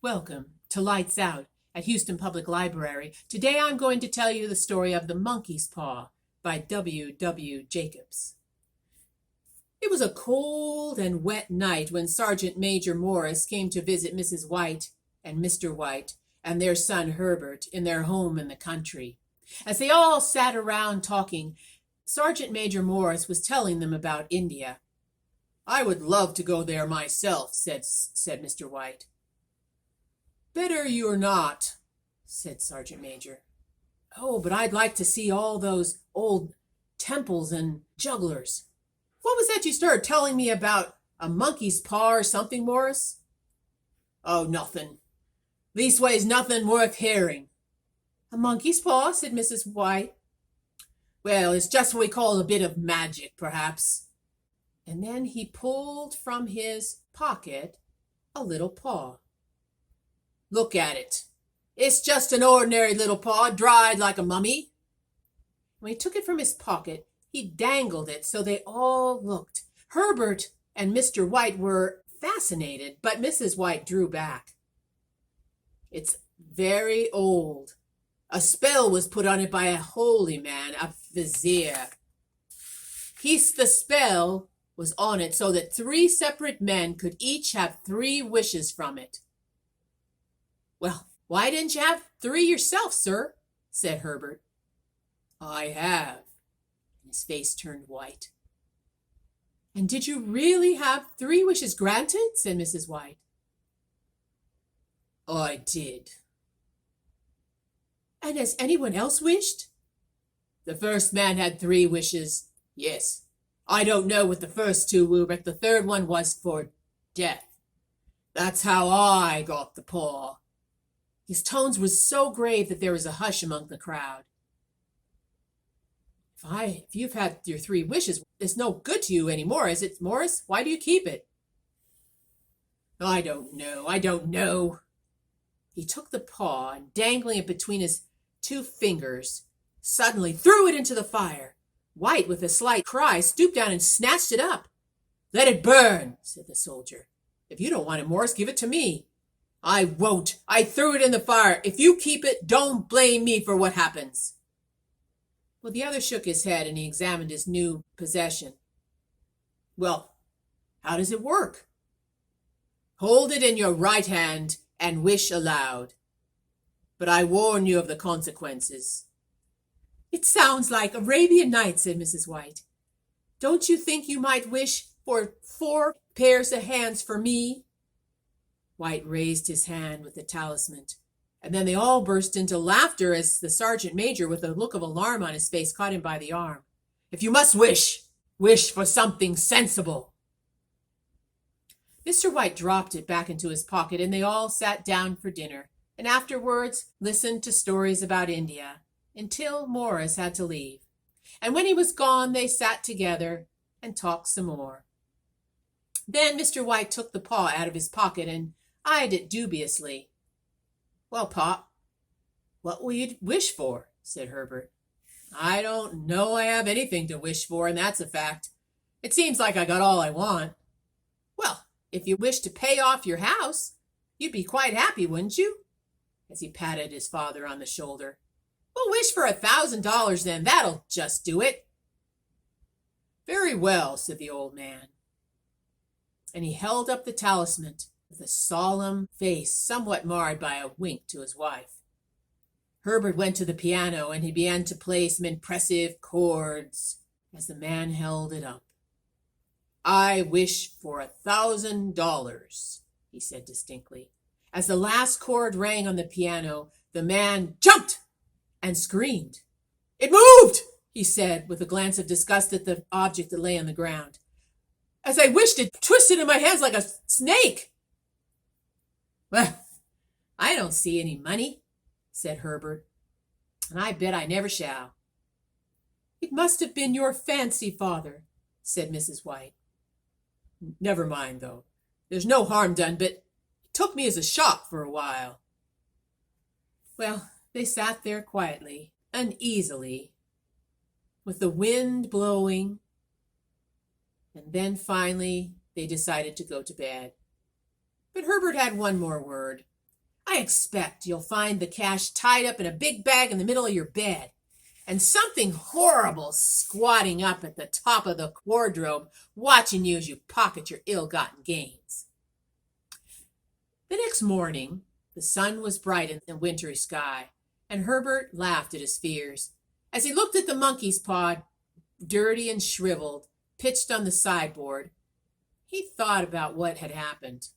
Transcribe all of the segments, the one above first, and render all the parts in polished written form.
Welcome to Lights Out at Houston Public Library. Today I'm going to tell you the story of The Monkey's Paw by W. Jacobs. It was a cold and wet night when Sergeant Major Morris came to visit Mrs. White and Mr. White and their son Herbert in their home in the country. As they all sat around talking, Sergeant Major Morris was telling them about India. "I would love to go there myself," said Mr. White. "Better you're not," said Sergeant Major. "Oh, but I'd like to see all those old temples and jugglers. What was that you started telling me about a monkey's paw or something, Morris?" "Oh, nothing. Leastways, nothing worth hearing." "A monkey's paw?" said Mrs. White. "Well, it's just what we call a bit of magic, perhaps." And then he pulled from his pocket a little paw. "Look at it. It's just an ordinary little paw, dried like a mummy." When he took it from his pocket, he dangled it so they all looked. Herbert and Mr. White were fascinated, but Mrs. White drew back. "It's very old. A spell was put on it by a holy man, a vizier. The spell was on it so that 3 separate men could each have 3 wishes from it." "Well, why didn't you have 3 yourself, sir?" said Herbert. "I have." And his face turned white. "And did you really have 3 wishes granted?" said Mrs. White. "I did." "And has anyone else wished?" "The first man had 3 wishes, yes. I don't know what the first 2 were, but the third one was for death. That's how I got the paw." His tones were so grave that there was a hush among the crowd. If you've had your 3 wishes, it's no good to you anymore, is it, Morris? Why do you keep it?" I don't know. He took the paw and, dangling it between his 2 fingers, suddenly threw it into the fire. White, with a slight cry, stooped down and snatched it up. "Let it burn," said the soldier. "If you don't want it, Morris, give it to me." "I won't. I threw it in the fire. If you keep it, don't blame me for what happens." Well, the other shook his head and he examined his new possession. "Well, how does it work?" "Hold it in your right hand and wish aloud. But I warn you of the consequences." "It sounds like Arabian Nights," said Mrs. White. "Don't you think you might wish for 4 pairs of hands for me?" White raised his hand with the talisman, and then they all burst into laughter as the sergeant major, with a look of alarm on his face, caught him by the arm. "If you must wish for something sensible." Mr. White dropped it back into his pocket, and they all sat down for dinner, and afterwards listened to stories about India, until Morris had to leave. And when he was gone, they sat together and talked some more. Then Mr. White took the paw out of his pocket and eyed it dubiously. "Well, Pop, what will you wish for?" said Herbert. "I don't know I have anything to wish for, and that's a fact. It seems like I got all I want." "Well, if you wish to pay off your house, you'd be quite happy, wouldn't you?" as he patted his father on the shoulder. "We'll wish for $1,000 then. That'll just do it." "Very well," said the old man. And he held up the talisman with a solemn face somewhat marred by a wink to his wife. Herbert went to the piano and he began to play some impressive chords as the man held it up. "I wish for $1,000, he said distinctly. As the last chord rang on the piano, the man jumped and screamed. "It moved," he said, with a glance of disgust at the object that lay on the ground. "As I wished, it twisted in my hands like a snake." "Well, I don't see any money," said Herbert, "and I bet I never shall." "It must have been your fancy, father," said Mrs. White. "Never mind, though. There's no harm done, but it took me as a shock for a while." Well, they sat there quietly, uneasily, with the wind blowing, and then finally they decided to go to bed. But Herbert had one more word. I expect you'll find the cash tied up in a big bag in the middle of your bed, and something horrible squatting up at the top of the wardrobe, watching you as you pocket your ill-gotten gains. The next morning, the sun was bright in the wintry sky, and Herbert laughed at his fears as he looked at the monkey's paw, dirty and shriveled, pitched on the sideboard. He thought about what had happened.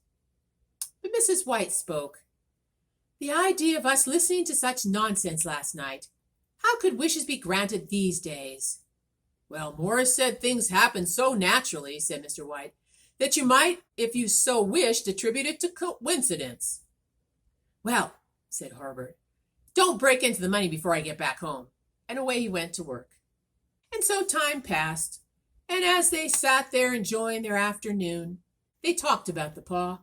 But Mrs. White spoke. The idea of us listening to such nonsense last night. How could wishes be granted these days? Well, Morris said things happen so naturally, said Mr. White, that you might, if you so wished, attribute it to coincidence. Well, said Herbert, don't break into the money before I get back home. And away he went to work. And so time passed, and as they sat there enjoying their afternoon, they talked about the paw.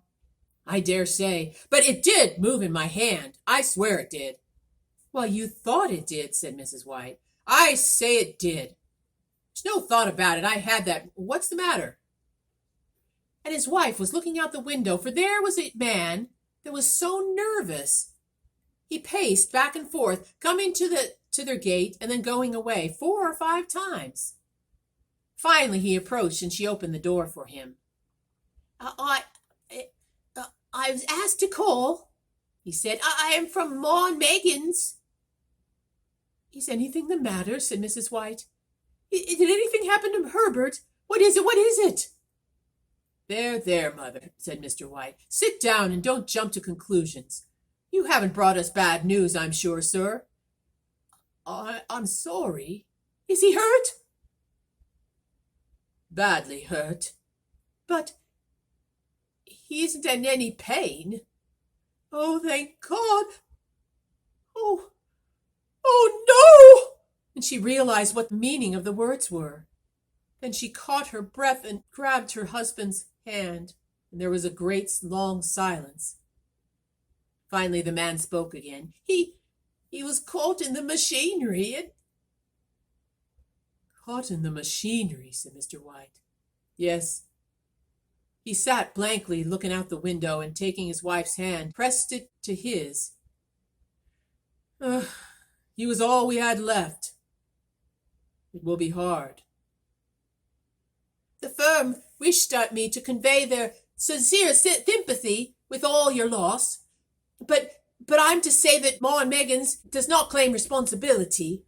I dare say, but it did move in my hand. I swear it did. Well, you thought it did, said Mrs. White. I say it did. There's no thought about it. I had that. What's the matter? And his wife was looking out the window, for there was a man that was so nervous. He paced back and forth, coming to their gate and then going away 4 or 5 times. Finally, he approached and she opened the door for him. I was asked to call, he said. I am from Ma and Megan's. Is anything the matter? Said Mrs. White. Did anything happen to Herbert? What is it? What is it? There, Mother, said Mr. White. Sit down and don't jump to conclusions. You haven't brought us bad news, I'm sure, sir. I'm sorry. Is he hurt? Badly hurt. But he isn't in any pain. Oh, thank God. Oh, no! And she realized what the meaning of the words were. Then she caught her breath and grabbed her husband's hand, and there was a great long silence. Finally, the man spoke again. He was caught in the machinery. Caught in the machinery, said Mr. White. Yes. He sat blankly looking out the window and taking his wife's hand, pressed it to his. He was all we had left. It will be hard. The firm wished me to convey their sincere sympathy with all your loss, but I'm to say that Ma and Megan's does not claim responsibility.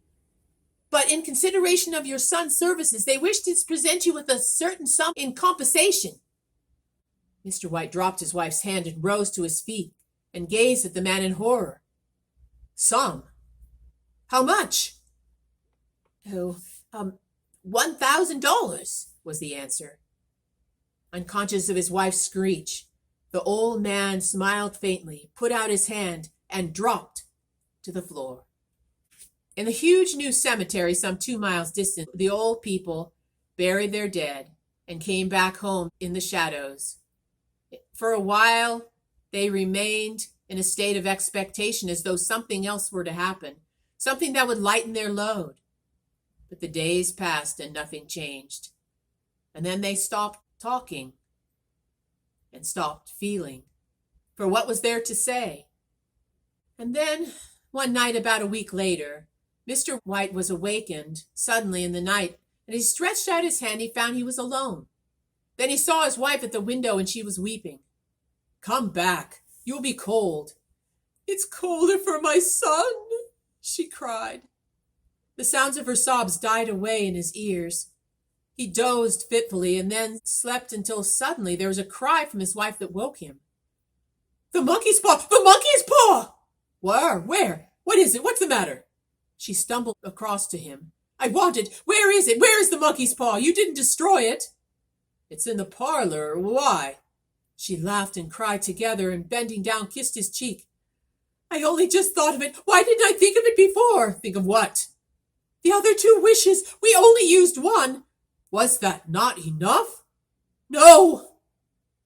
But in consideration of your son's services, they wish to present you with a certain sum in compensation. Mr. White dropped his wife's hand and rose to his feet and gazed at the man in horror. Some? How much? $1,000 was the answer. Unconscious of his wife's screech, the old man smiled faintly, put out his hand, and dropped to the floor. In the huge new cemetery some 2 miles distant, the old people buried their dead and came back home in the shadows. For a while, they remained in a state of expectation as though something else were to happen, something that would lighten their load. But the days passed and nothing changed. And then they stopped talking and stopped feeling. For what was there to say? And then, one night about a week later, Mr. White was awakened suddenly in the night, and as he stretched out his hand, he found he was alone. Then he saw his wife at the window, and she was weeping. Come back. You'll be cold. It's colder for my son, she cried. The sounds of her sobs died away in his ears. He dozed fitfully and then slept until suddenly there was a cry from his wife that woke him. The monkey's paw! The monkey's paw! Where? What is it? What's the matter? She stumbled across to him. I want it. Where is it? Where is the monkey's paw? You didn't destroy it. It's in the parlor. Why? She laughed and cried together and bending down kissed his cheek. I only just thought of it. Why didn't I think of it before? Think of what? The other 2 wishes. We only used one. Was that not enough? No.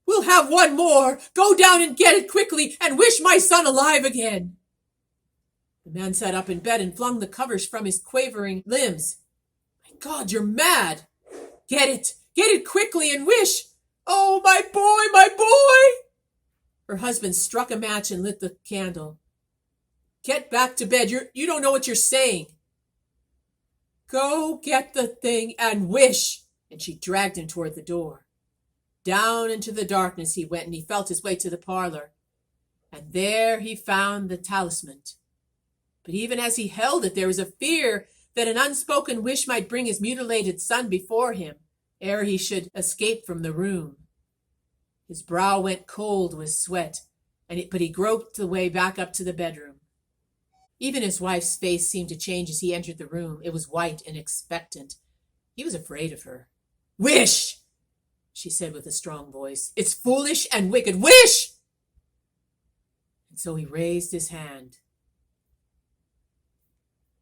We'll have one more. Go down and get it quickly and wish my son alive again. The man sat up in bed and flung the covers from his quavering limbs. My God, you're mad. Get it quickly and wish. Oh, my boy, my boy. Her husband struck a match and lit the candle. Get back to bed. You don't know what you're saying. Go get the thing and wish. And she dragged him toward the door. Down into the darkness he went, and he felt his way to the parlor. And there he found the talisman. But even as he held it, there was a fear that an unspoken wish might bring his mutilated son before him, ere he should escape from the room. His brow went cold with sweat, but he groped the way back up to the bedroom. Even his wife's face seemed to change as he entered the room. It was white and expectant. He was afraid of her. Wish, she said with a strong voice. It's foolish and wicked. Wish! And so he raised his hand.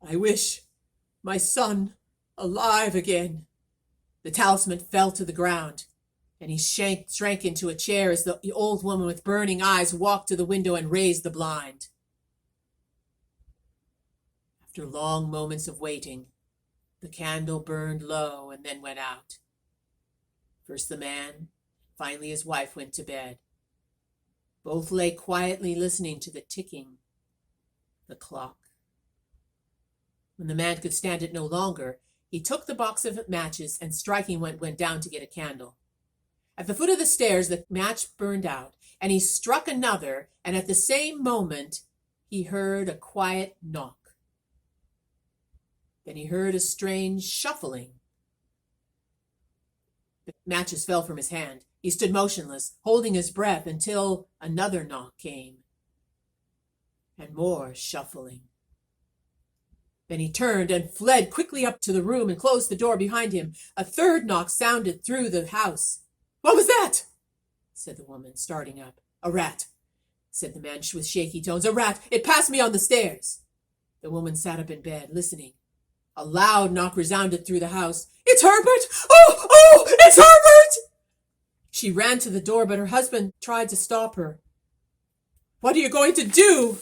I wish my son alive again. The talisman fell to the ground, and he shrank into a chair as the old woman with burning eyes walked to the window and raised the blind. After long moments of waiting, the candle burned low and then went out. First the man, finally his wife went to bed. Both lay quietly listening to the ticking, the clock. When the man could stand it no longer, he took the box of matches and striking went down to get a candle. At the foot of the stairs, the match burned out, and he struck another, and at the same moment, he heard a quiet knock. Then he heard a strange shuffling. The matches fell from his hand. He stood motionless, holding his breath until another knock came, and more shuffling. Then he turned and fled quickly up to the room and closed the door behind him. A third knock sounded through the house. What was that? Said the woman, starting up. A rat, said the man with shaky tones. A rat. It passed me on the stairs. The woman sat up in bed, listening. A loud knock resounded through the house. It's Herbert! Oh, it's Herbert! She ran to the door, but her husband tried to stop her. What are you going to do?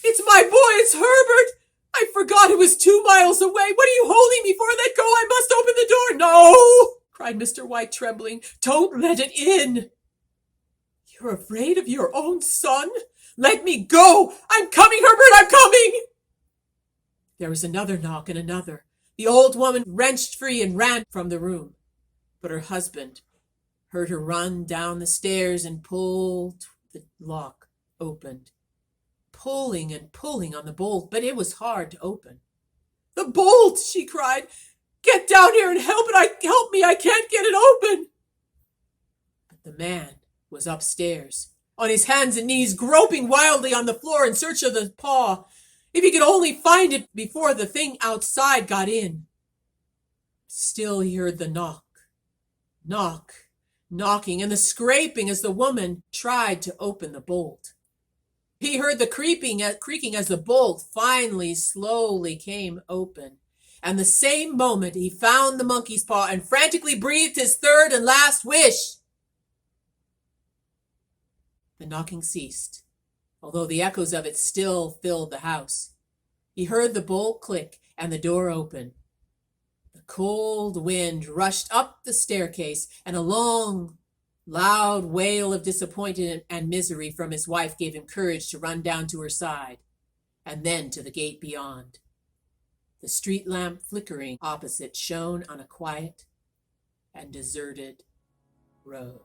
It's my boy, it's Herbert! I forgot it was 2 miles away. What are you holding me for? Let go. I must open the door. No, cried Mr. White, trembling. Don't let it in. You're afraid of your own son? Let me go. I'm coming, Herbert. I'm coming. There was another knock and another. The old woman wrenched free and ran from the room. But her husband heard her run down the stairs and pulled the lock opened. Pulling and pulling on the bolt, but it was hard to open. The bolt, she cried. Get down here and help me. I can't get it open. But the man was upstairs, on his hands and knees, groping wildly on the floor in search of the paw. If he could only find it before the thing outside got in. Still he heard the knocking, and the scraping as the woman tried to open the bolt. He heard the creaking as the bolt finally slowly came open. And the same moment he found the monkey's paw and frantically breathed his third and last wish. The knocking ceased, although the echoes of it still filled the house. He heard the bolt click and the door open. The cold wind rushed up the staircase, and a long, loud wail of disappointment and misery from his wife gave him courage to run down to her side, and then to the gate beyond. The street lamp flickering opposite shone on a quiet and deserted road.